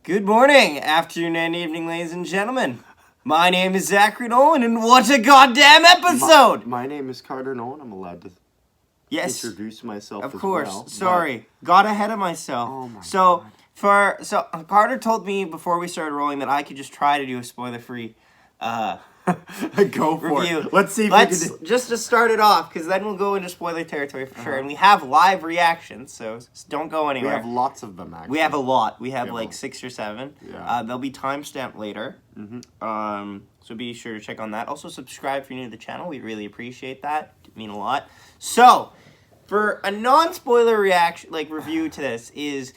Good morning, afternoon, and evening, ladies and gentlemen. My name is Zachary Nolan, and what a goddamn episode! My name is Carter Nolan. I'm allowed to introduce myself of as course. well. Sorry, got ahead of myself. Oh my God. So Carter told me before we started rolling that I could just try to do a spoiler-free Go for review. it. Let's see if Let's we can do... just to start it off, because then we'll go into spoiler territory for sure. And we have live reactions, so don't go We anywhere. have lots of them, actually. We have a lot. We have Yeah, like well, 6 or 7. yeah. They'll be timestamped later. So be sure to check on that. Also, subscribe if you're new to the channel. We really appreciate that. It mean a lot. So, for a non-spoiler reaction, review to this is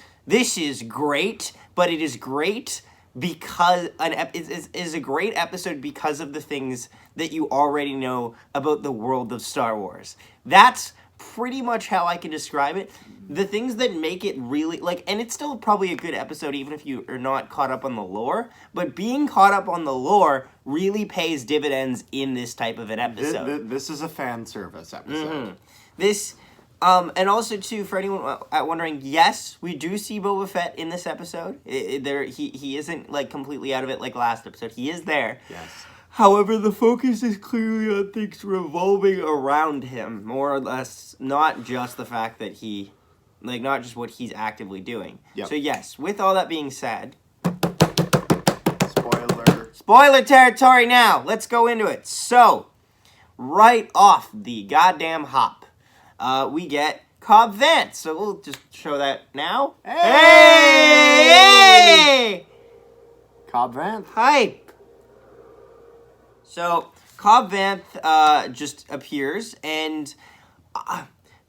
great, but it is great because it is a great episode because of the things that you already know about the world of Star Wars. That's pretty much how I can describe it. The things that make it really, and it's still probably a good episode even if you are not caught up on the lore, but being caught up on the lore really pays dividends in this type of an episode. This is a fan service episode. This, and also too, for anyone wondering, yes, we do see Boba Fett in this episode. He isn't, completely out of it like last episode. He is there. Yes. However, the focus is clearly on things revolving around him, more or less, not just the fact that he, not just what he's actively doing. Yep. So yes, with all that being said... Spoiler territory now! Let's go into it. So, right off the goddamn hop, we get Cobb Vanth. So we'll just show that now. Hey! Cobb Vanth. Hype! So, Cobb Vanth just appears, and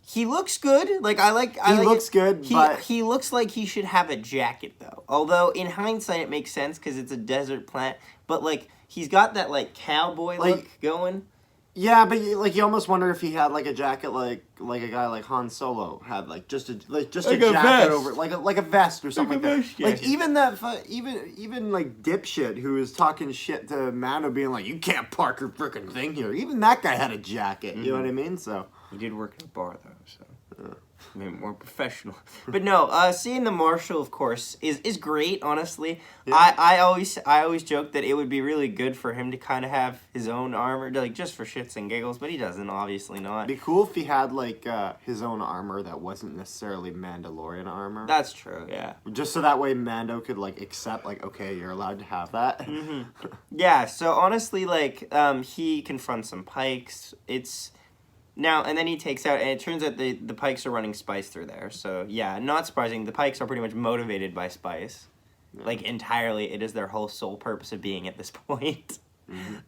he looks good. He looks good, but... He looks like he should have a jacket, though. Although, in hindsight, it makes sense, because it's a desert planet. But, he's got that, cowboy look going. Yeah, but you almost wonder if he had a jacket like a guy like Han Solo had, just a jacket vest. over, like a vest or something like that. Even dipshit who was talking shit to Mando, being like, "You can't park your freaking thing here." Even that guy had a jacket. You know what I mean? So he did work in a bar though, so. Maybe more professional. But no, seeing the Marshal, of course, is great, honestly. Yeah. I always joke that it would be really good for him to kind of have his own armor, just for shits and giggles, but he doesn't, obviously not. It'd be cool if he had, his own armor that wasn't necessarily Mandalorian armor. That's true, yeah. Just so that way Mando could, accept, okay, you're allowed to have that. Yeah, so honestly, he confronts some Pykes. Now, and then he takes out, and it turns out the Pykes are running spice through there. So, yeah, not surprising. The Pykes are pretty much motivated by spice. Yeah. Entirely. It is their whole sole purpose of being at this point.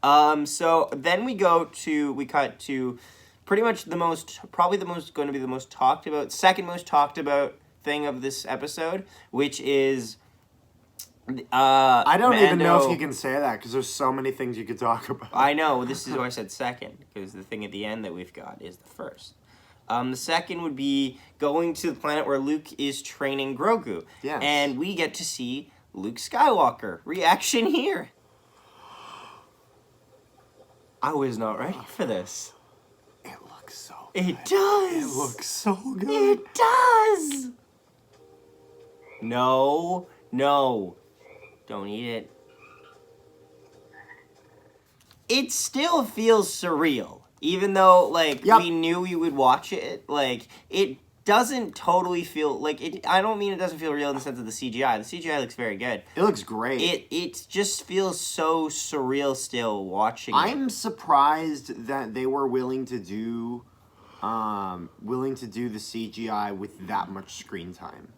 So, then we cut to pretty much second most talked about thing of this episode, which is... I don't even know if you can say that, because there's so many things you could talk about. I know, this is why I said second, because the thing at the end that we've got is the first. The second would be going to the planet where Luke is training Grogu. Yes. And we get to see Luke Skywalker. Reaction here. I was not ready for this. It looks so good. It does. It looks so good. It does. No. Don't eat it. It still feels surreal. Even though, we knew we would watch it. It doesn't totally feel... I don't mean it doesn't feel real in the sense of the CGI. The CGI looks very good. It looks great. It just feels so surreal still watching it. I'm surprised that they were willing to do the CGI with that much screen time.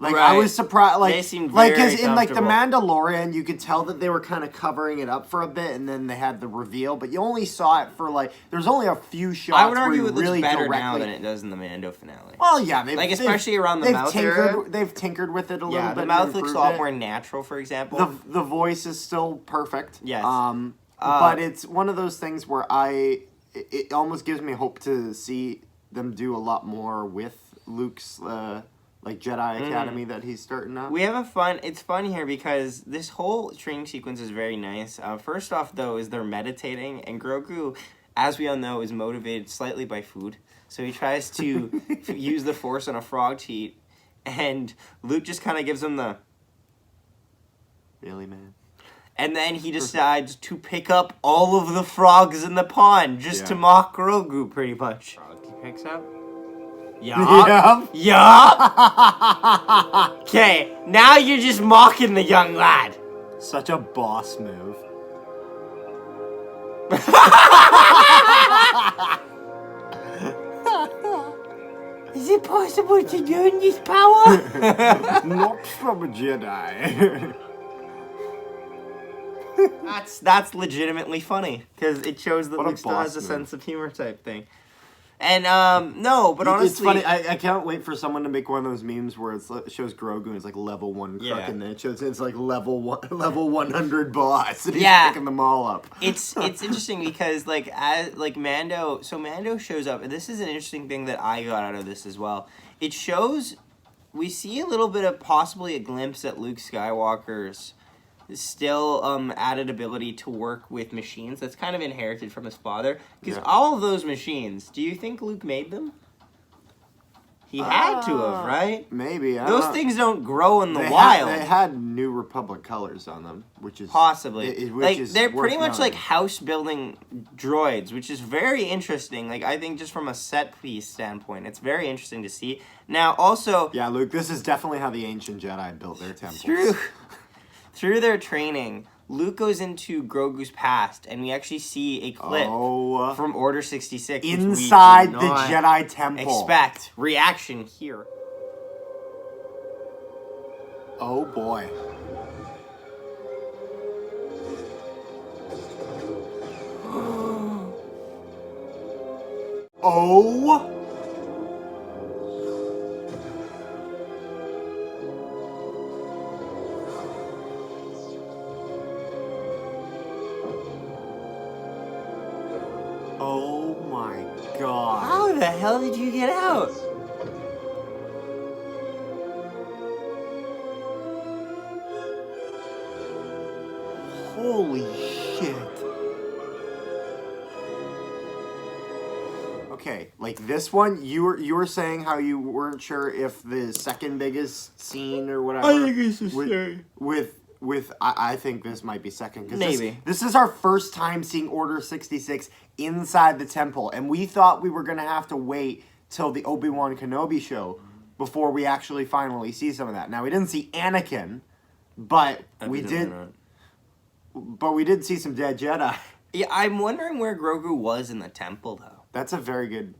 Right. I was surprised, they seemed very because in, the comfortable. Mandalorian, you could tell that they were kind of covering it up for a bit, and then they had the reveal, but you only saw it for, there's only a few shots. I would argue it looks really better now than it does in the Mando finale. Well, yeah. Especially around the mouth area. They've tinkered with it a little bit. Yeah, the mouth looks a lot more natural, for example. The voice is still perfect. Yes. But it's one of those things where it almost gives me hope to see them do a lot more with Luke's... Jedi Academy that he's starting up. It's fun here because this whole training sequence is very nice. First off, though, is they're meditating, and Grogu, as we all know, is motivated slightly by food. So he tries to use the Force on a frog to eat, and Luke just kind of gives him the... Really, man? And then he decides to pick up all of the frogs in the pond just to mock Grogu, pretty much. Frog he picks up? Yup. Yup. Okay, now you're just mocking the young lad. Such a boss move. Is it possible to learn this power? Not from a Jedi. That's legitimately funny because it shows that Luke still has a sense of humor type thing. And no, but honestly, it's funny. I can't wait for someone to make one of those memes where it shows Grogu and it's like level 1 crook, and then it shows it's like level 100 boss. And he's picking them all up. It's interesting because Mando. So Mando shows up, and this is an interesting thing that I got out of this as well. It shows we see a little bit of possibly a glimpse at Luke Skywalker's still added ability to work with machines that's kind of inherited from his father. Because all of those machines, do you think Luke made them? He had to have, right? Maybe. Those things don't grow in the wild. They had New Republic colors on them, which is... Possibly. They're pretty much like house-building droids, which is very interesting. I think just from a set-piece standpoint, it's very interesting to see. Now, also... Yeah, Luke, this is definitely how the ancient Jedi built their temples. Through their training, Luke goes into Grogu's past, and we actually see a clip from Order 66. Inside the Jedi Temple. Expect reaction here. Oh boy. Oh. Oh my god. How the hell did you get out? Holy shit. Okay, like this one, you were saying how you weren't sure if the second biggest scene or whatever. I think it's the same. I think this might be second. Maybe. This is our first time seeing Order 66 inside the temple, and we thought we were going to have to wait till the Obi-Wan Kenobi show before we actually finally see some of that. Now, we didn't see Anakin, but we did see some dead Jedi. Yeah, I'm wondering where Grogu was in the temple, though. That's a very good...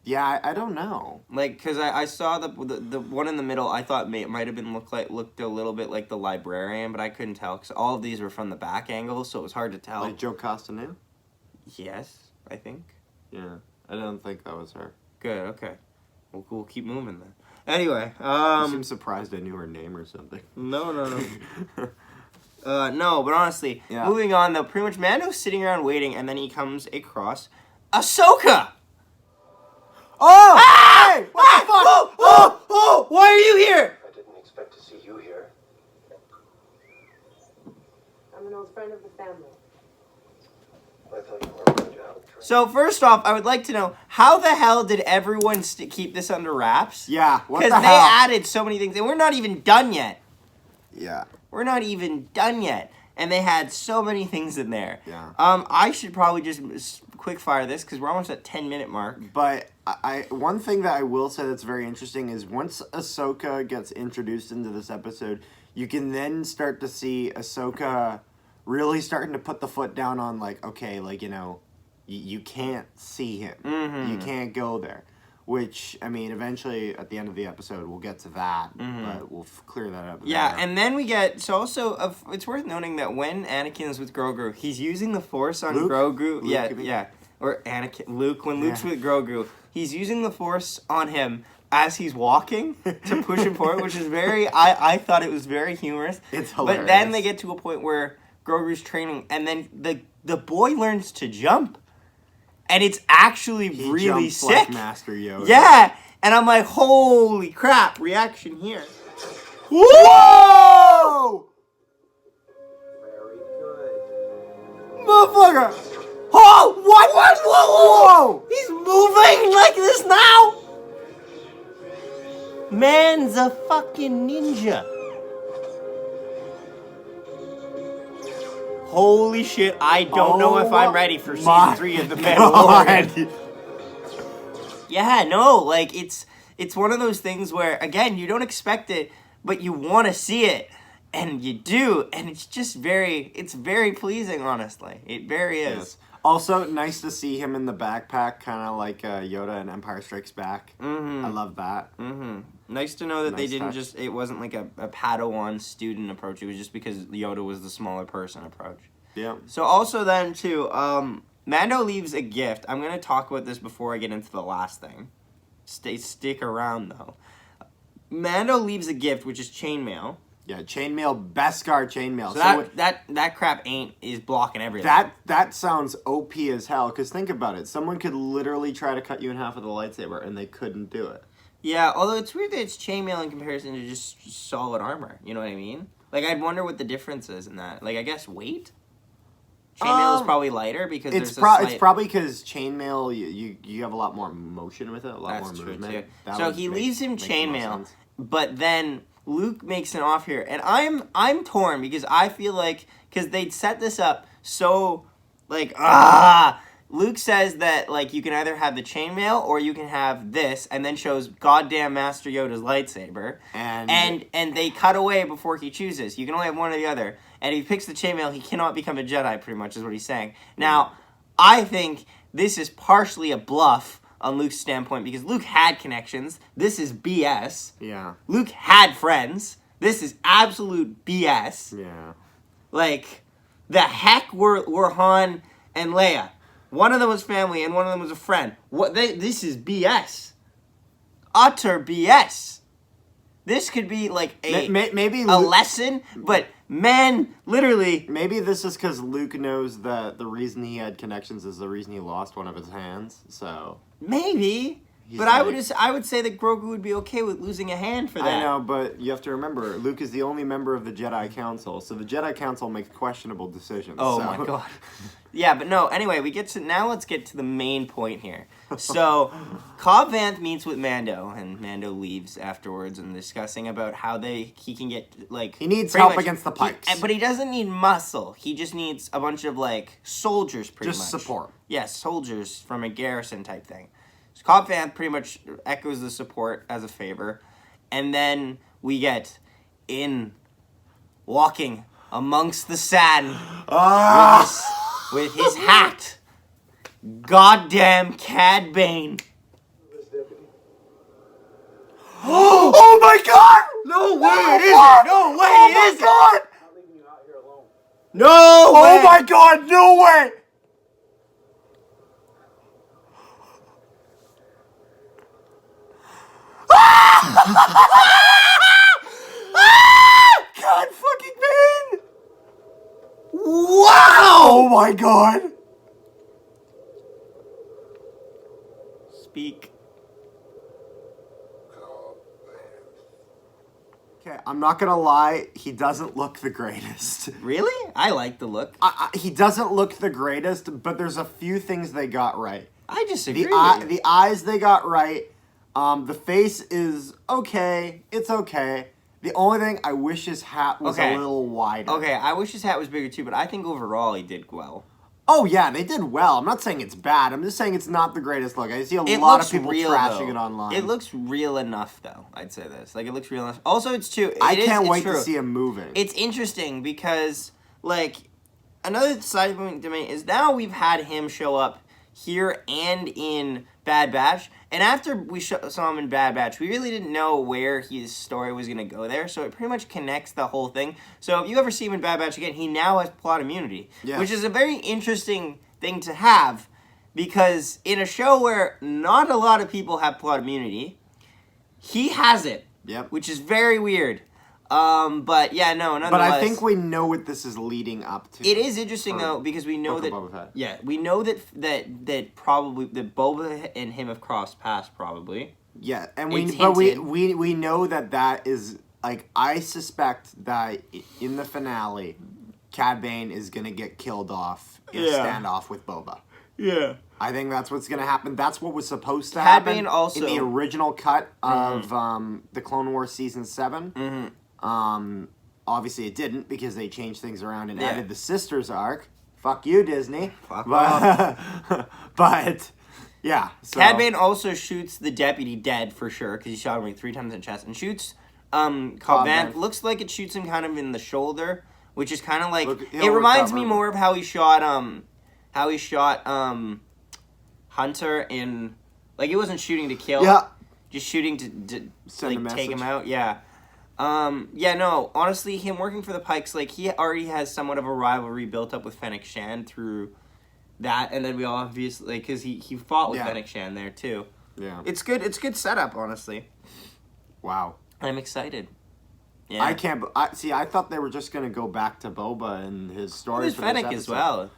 Yeah, I don't know. Because I saw the one in the middle. I thought might have been looked a little bit like the librarian, but I couldn't tell because all of these were from the back angle, so it was hard to tell. Like Joe Costanew? Yes, I think. Yeah, I don't think that was her. Good. Okay, we'll keep moving then. Anyway, You seem surprised I knew her name or something. No. No, but honestly, moving on though. Pretty much, Mando's sitting around waiting, and then he comes across Ahsoka. Oh! Ah! Hey! What the fuck? Oh! Why are you here? I didn't expect to see you here. I'm an old friend of the family. I thought you were going to help. So first off, I would like to know how the hell did everyone keep this under wraps? Yeah, what the hell? Because they added so many things, and we're not even done yet. Yeah. We're not even done yet. And they had so many things in there. Yeah. I should probably just quick fire this because we're almost at 10-minute mark. But one thing that I will say that's very interesting is once Ahsoka gets introduced into this episode, you can then start to see Ahsoka really starting to put the foot down on you can't see him. Mm-hmm. You can't go there. Which, I mean, eventually, at the end of the episode, we'll get to that, but we'll clear that up. Yeah, and then we get... So also, it's worth noting that when Anakin is with Grogu, he's using the Force on Grogu. Yeah. Or Luke. When Luke's with Grogu, he's using the Force on him as he's walking to push him forward, which is very... I thought it was very humorous. It's hilarious. But then they get to a point where Grogu's training, and then the boy learns to jump. And it's actually really sick. Like Master Yoda. Yeah, and I'm like, holy crap! Reaction here. Whoa! Very good. Motherfucker! Oh, what? Whoa! He's moving like this now. Man's a fucking ninja. Holy shit, I don't know if I'm ready for season my 3 of The God. Mandalorian. Yeah, no, like, it's one of those things where, again, you don't expect it, but you want to see it, and you do, and it's just it's very pleasing, honestly. It very is. Yes. Also, nice to see him in the backpack, kind of like Yoda in Empire Strikes Back. Mm-hmm. I love that. Mm-hmm. Nice to know that they Nice didn't touch. it wasn't like a Padawan student approach. It was just because Yoda was the smaller person approach. Yeah. So also then too, Mando leaves a gift. I'm gonna talk about this before I get into the last thing. Stick around though. Mando leaves a gift, which is chainmail. Yeah, chainmail, Beskar chainmail. So that crap is blocking everything. That sounds OP as hell, because think about it. Someone could literally try to cut you in half with a lightsaber, and they couldn't do it. Yeah, although it's weird that it's chainmail in comparison to just solid armor. You know what I mean? Like, I'd wonder what the difference is in that. Like, I guess weight? Chainmail is probably lighter because It's there's probably because chainmail, you have a lot more motion with it, a lot more movement. Too. That So would he make- leaves him make the most chainmail, sense. but then Luke makes an off here, and I'm torn because I feel like because they'd set this up so like Luke says that like you can either have the chainmail or you can have this, and then shows goddamn Master Yoda's lightsaber, and they cut away before he chooses. You can only have one or the other, and if he picks the chainmail, he cannot become a Jedi. Pretty much is what he's saying. Now, I think this is partially a bluff on Luke's standpoint because Luke had connections. This is BS. Yeah. Luke had friends. This is absolute BS. Yeah. Like, the heck were Han and Leia? One of them was family and one of them was a friend. This is BS. Utter BS. This could be like maybe a lesson, but man, literally. Maybe this is because Luke knows that the reason he had connections is the reason he lost one of his hands. So Maybe. He's But I would say that Grogu would be okay with losing a hand for that. I know, but you have to remember, Luke is the only member of the Jedi Council, so the Jedi Council makes questionable decisions. Oh so. my god. Yeah, but no, anyway, let's get to the main point here. So, Cobb Vanth meets with Mando, and Mando leaves afterwards and discussing about how he can get, like... He needs pretty help much- against the Pykes. But he doesn't need muscle. He just needs a bunch of, like, soldiers, pretty much. Just support. Yeah, soldiers from a garrison type thing. So Cobb Vanth pretty much echoes the support as a favor. And then we get in walking amongst the sand with his hat. Goddamn Cad Bane. Oh my god! No way it isn't! No way it isn't! God! Not leaving you out here alone. No way! Oh my god, no way! God fucking Bane! Wow! Oh my god! Speak. Okay, I'm not gonna lie, he doesn't look the greatest. Really? I like the look. He doesn't look the greatest, but there's a few things they got right. I disagree. The eyes they got right. The face is okay. It's okay. The only thing, I wish his hat was Okay. a little wider. Okay, I wish his hat was bigger too, but I think overall he did well. Oh yeah, they did well. I'm not saying it's bad. I'm just saying it's not the greatest look. I see a It lot looks of people real, trashing though. it online. It looks real enough, though. I'd say this. Like, it looks real enough. Also, it's true. I It's can't wait true. to see him moving. It's interesting because, like, another side point to me is now we've had him show up here and in Bad Batch. And after we saw him in Bad Batch, we really didn't know where his story was going to go there. So it pretty much connects the whole thing. So if you ever see him in Bad Batch again, he now has plot immunity. Yes. Which is a very interesting thing to have. Because in a show where not a lot of people have plot immunity, he has it. Yep. Which is very weird. But yeah, no, nonetheless. But I think we know what this is leading up to. It is interesting though because we know Book that of Boba Fett. yeah, we know that probably that Boba and him have crossed paths probably. Yeah, and It's we hinted. know that is like, I suspect that in the finale, Cad Bane is gonna get killed off in a Yeah. standoff with Boba. Yeah. I think that's what's gonna happen. That's what was supposed to Cad happen Bane also- in the original cut of the Clone Wars season 7. Mm-hmm. Obviously, it didn't because they changed things around and Yeah. added the sisters arc. Fuck you, Disney. Fuck but yeah. So. Cad Bane also shoots the deputy dead for sure because he shot him like 3 times in the chest and shoots Cobb Cobb Vanth. Vanth. Looks like it shoots him kind of in the shoulder, which is kind of like He'll it reminds me recover. more of how he shot Hunter in like he wasn't shooting to kill, Yeah. just shooting to Send a like take him message. out. Yeah. Yeah, no, honestly, him working for the Pykes, like, he already has somewhat of a rivalry built up with Fennec Shand through that, and then we all obviously, like, because he fought with Yeah. Fennec Shand there, too. Yeah. It's good setup, honestly. Wow. I'm excited. Yeah. I can't. I thought they were just gonna go back to Boba and his story. There's for this Fennec as episode. well.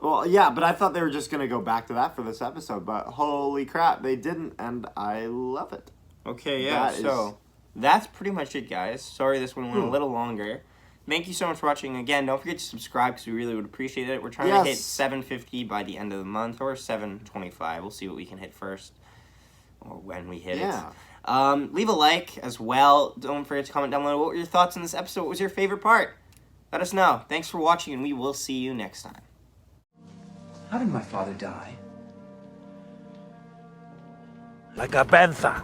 Well, yeah, but I thought they were just gonna go back to that for this episode. But holy crap, they didn't, and I love it. Okay, yeah, That so that's pretty much it, guys. Sorry this one went a little longer. Thank you so much for watching. Again, don't forget to subscribe because we really would appreciate it. We're trying to hit Yes. 750 by the end of the month, or 725. We'll see what we can hit first, or when we hit Yeah. it. Leave a like as well. Don't forget to comment down below. What were your thoughts on this episode? What was your favorite part? Let us know. Thanks for watching, and we will see you next time. How did my father die? Like a panther.